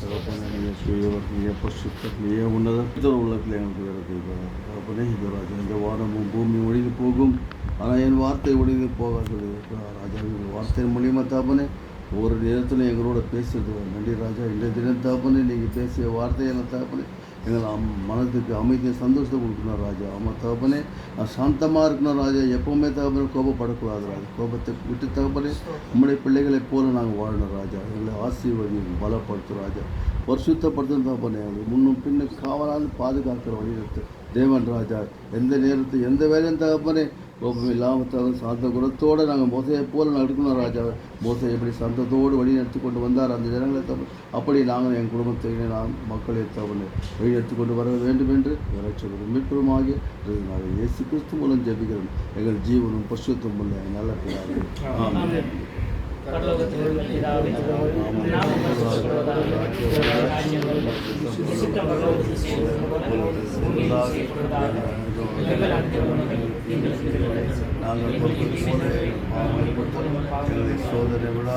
தகப்பனே நீங்கள் பரிசுத்தத்திலேயே உன்னதத்தோட உள்ளத்தில் எங்களுக்கு வேறு தெய்வம் தகப்பனே இது ராஜா இந்த வானமும் பூமி ஒழிந்து போகும் ஆனால் என் வார்த்தை ஒழிந்து போகாது ராஜா எங்கள் வார்த்தையின் மூலியமாக தகப்பனே ஒவ்வொரு நேரத்திலும் எங்களோட பேசுறது நன்றி ராஜா. இன்றைய தினம் தகப்பனே நீங்கள் பேசிய வார்த்தையெல்லாம் தகப்பனே எங்கள் மனதுக்கு அமைதியை சந்தோஷத்தை கொடுக்கணும் ராஜா. ஆமாம் தகப்பனே நான் சாந்தமாக இருக்கணும் ராஜா. எப்போவுமே தகப்பனே கோபப்படக்கூடாது ராஜா. கோபத்தை விட்டு தகப்பனே நம்முடைய பிள்ளைகளைப் போல நாங்கள் வாழணும் ராஜா. எங்களை ஆசீர்வதி பலப்படுத்தும் ராஜா. பரிசுத்தப்படுத்தும் தகப்பனே அது முன்னும் பின்னும் காவலால் பாதுகாக்கிற வழிநடத்து தேவன் ராஜா. எந்த நேரத்தை எந்த வேலையும் தகப்பனே கோபம் இல்லாமல் சாந்த குணத்தோடு நாங்கள் மோசையை போல் நடக்கணும் ராஜா. மோசை எப்படி சந்தத்தோடு வழி நடத்தி கொண்டு வந்தார் அந்த ஜனங்களை தவிர அப்படி நாங்கள் என் குடும்பத்தை நான் மக்களை தவிர வழி நடத்தி கொண்டு வர வேண்டும் என்று இறைச்சலும் மீட்புமாகிய நாங்கள் இயேசு கிறிஸ்து மூலம் ஜெபிக்கிறோம். எங்கள் ஜீவனும் பரிசுத்தமும் உள்ள நல்ல பிள்ளைகள். நாங்கள் சோதனை விழா